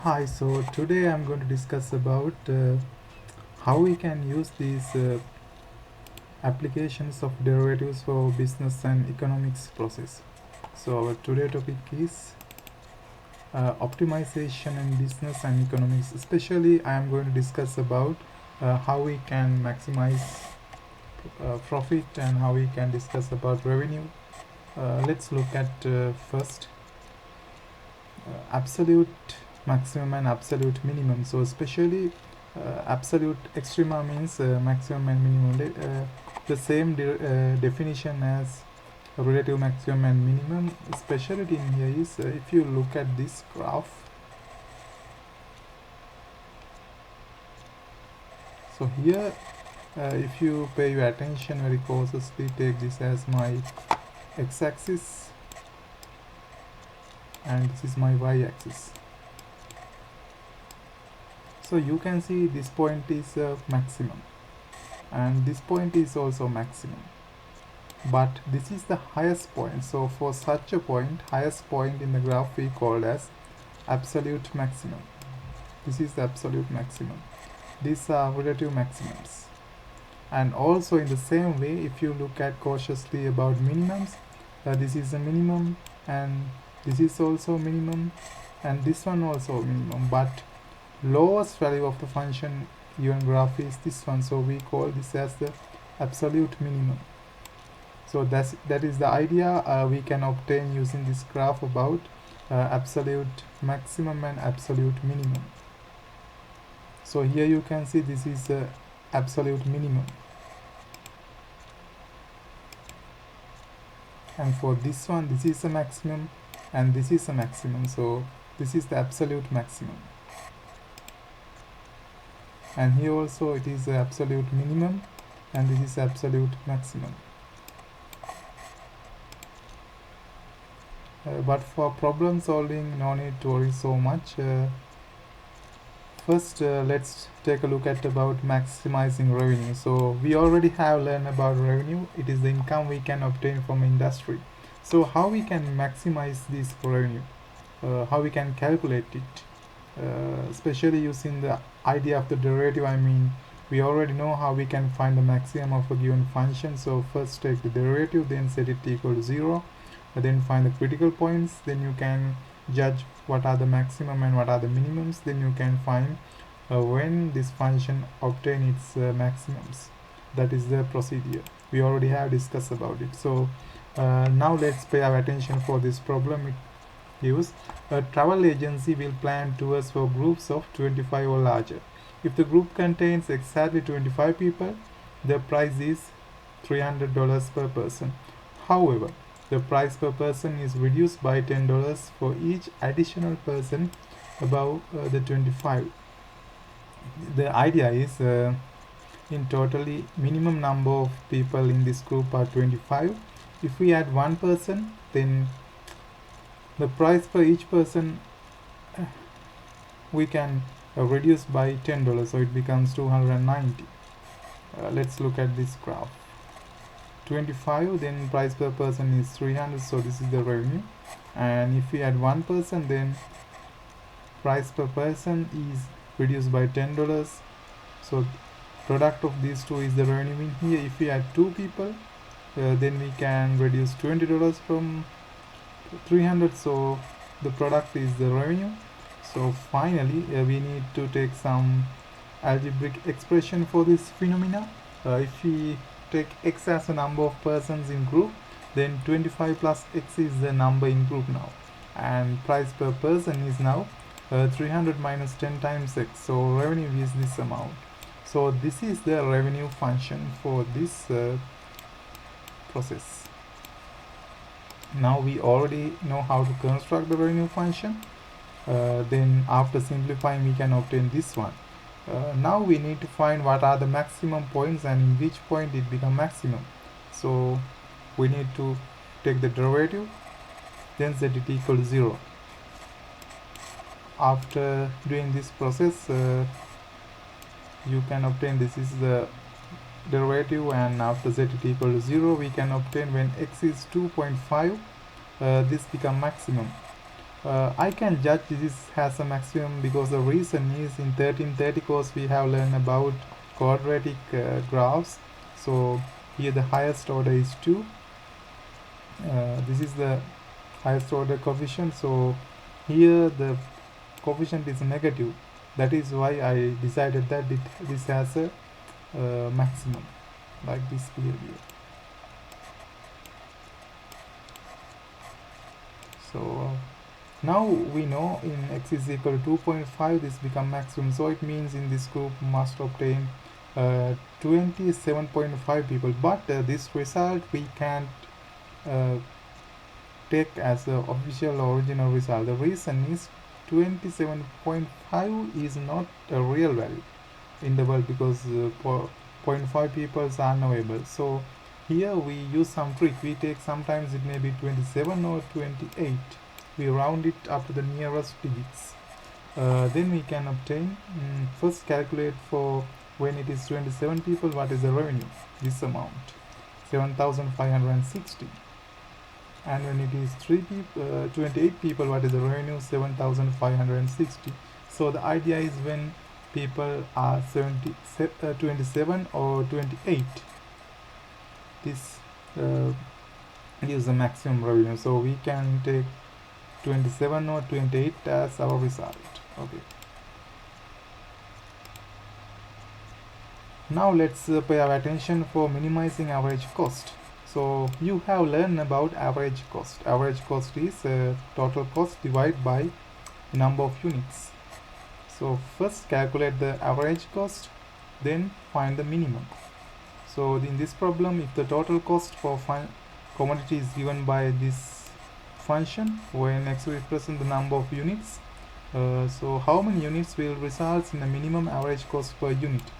Hi, so today I'm going to discuss about how we can use these applications of derivatives for business and economics process. So our today topic is optimization in business and economics. Especially I am going to discuss about how we can maximize profit and how we can discuss about revenue. Let's look at first absolute maximum and absolute minimum. So especially absolute extrema means maximum and minimum. The same definition as relative maximum and minimum. Specialty in here is if you look at this graph. So here, if you pay your attention very cautiously, take this as my x-axis and this is my y-axis. So you can see this point is maximum and this point is also maximum, but this is the highest point. So for such a point, highest point in the graph we call as absolute maximum. This is the absolute maximum. These are relative maximums. And also in the same way, if you look at cautiously about minimums, this is a minimum and this is also minimum and this one also minimum, but lowest value of the function given graph is this one, so we call this as the absolute minimum. So that is the idea we can obtain using this graph about absolute maximum and absolute minimum. So here you can see this is absolute minimum, and for this one this is a maximum and this is a maximum, so this is the absolute maximum. And here also it is the absolute minimum and this is absolute maximum. But for problem solving, no need to worry so much. First, let's take a look at about maximizing revenue. So we already have learned about revenue. It is the income we can obtain from industry. So how we can maximize this revenue? How we can calculate it? Especially using the idea of the derivative. I mean, we already know how we can find the maximum of a given function. So first take the derivative, then set it equal to 0, then find the critical points, then you can judge what are the maximum and what are the minimums, then you can find when this function obtain its maximums. That is the procedure we already have discussed about it. So now let's pay our attention for this problem. It gives a travel agency will plan tours for groups of 25 or larger. If the group contains exactly 25 people, the price is $300 per person. However, the price per person is reduced by $10 for each additional person above the 25. The idea is in totally minimum number of people in this group are 25. If we add one person, then the price per each person we can reduce by $10, so it becomes 290. Let's look at this graph. 25, then price per person is 300, so this is the revenue. And if we add one person, then price per person is reduced by $10, so product of these two is the revenue in here. If we add two people, then we can reduce $20 from 300, so the product is the revenue. So finally we need to take some algebraic expression for this phenomena. If we take x as a number of persons in group, then 25 plus x is the number in group now, and price per person is now 300 minus 10 times x, so revenue is this amount. So this is the revenue function for this process. Now we already know how to construct the revenue function. Then after simplifying we can obtain this one. Now we need to find what are the maximum points and in which point it become maximum. So we need to take the derivative, then set it equal to 0. After doing this process, you can obtain this is the derivative, and after set it equal to 0 we can obtain when x is 2.5, this become maximum. I can judge this has a maximum because the reason is in 1330 course we have learned about quadratic graphs. So here the highest order is 2. This is the highest order coefficient. So here the coefficient is negative. That is why I decided that this has a maximum, like this behavior. So now we know in x is equal to 2.5 this become maximum, so it means in this group must obtain 27.5 people, but this result we can't uh, take as a official original result. The reason is 27.5 is not a real value in the world because 0.5 people are unknowable. So here we use some trick. We take sometimes it may be 27 or 28. We round it up to the nearest digits. Then we can obtain, first calculate for when it is 27 people what is the revenue, this amount 7,560, and when it is 28 people what is the revenue, 7,560. So the idea is when people are 27 or 28, this gives the maximum revenue. So we can take 27 or 28 as our result. Okay, now let's pay our attention for minimizing average cost. So you have learned about average cost. Average cost is total cost divided by number of units. So first calculate the average cost, then find the minimum. So in this problem, if the total cost for commodity is given by this function when x represents the number of units, so how many units will result in the minimum average cost per unit?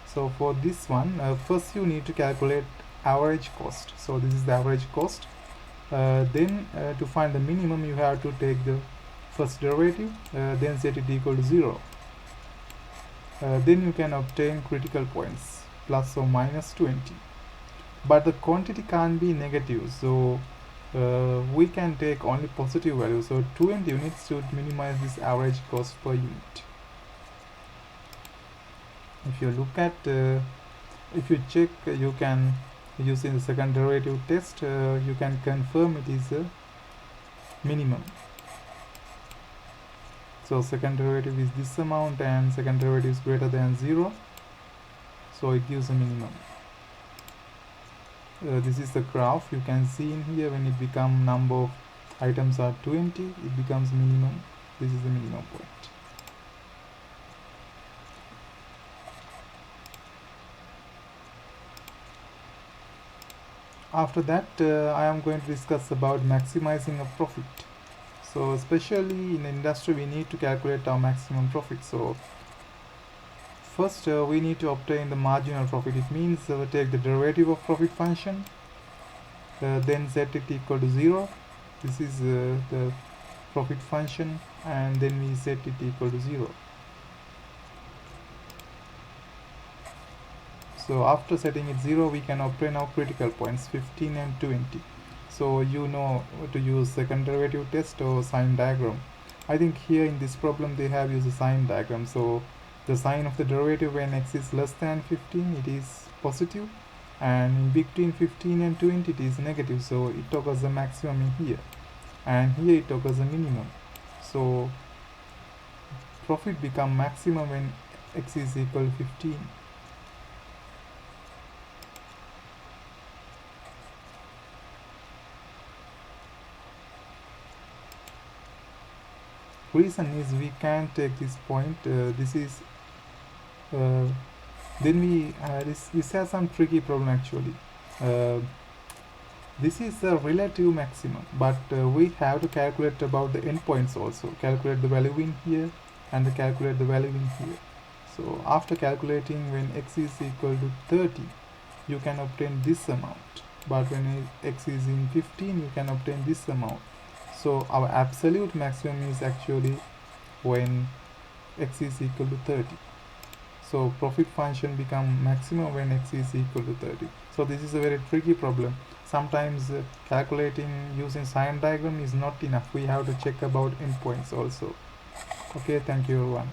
So for this one, first you need to calculate average cost. So this is the average cost. Then to find the minimum you have to take the first derivative, then set it equal to 0. Then you can obtain critical points plus or minus 20, but the quantity can't be negative, so we can take only positive value. So 20 units should minimize this average cost per unit. If you look at if you check, you can using the second derivative test, you can confirm it is a minimum. So second derivative is this amount and second derivative is greater than 0, so it gives a minimum. This is the graph. You can see in here when it become number of items are 20, it becomes minimum. This is the minimum point. After that, I am going to discuss about maximizing a profit. So especially in industry we need to calculate our maximum profit. So first we need to obtain the marginal profit. It means take the derivative of profit function, then set it equal to 0. This is the profit function, and then we set it equal to 0. So after setting it 0, we can obtain our critical points 15 and 20. So you know to use second derivative test or sign diagram. I think here in this problem they have used a sign diagram. So the sign of the derivative when x is less than 15, it is positive, and in between 15 and 20 it is negative. So it occurs the maximum in here, and here it occurs the minimum. So profit become maximum when x is equal to 15. Reason is we can't take this point. This is then we this has some tricky problem actually. This is a relative maximum, but we have to calculate about the endpoints also. Calculate the value in here and calculate the value in here. So after calculating when x is equal to 30, you can obtain this amount, but when x is in 15, you can obtain this amount. So our absolute maximum is actually when x is equal to 30. So profit function become maximum when x is equal to 30. So this is a very tricky problem. Sometimes calculating using sign diagram is not enough. We have to check about endpoints also. Okay, thank you everyone.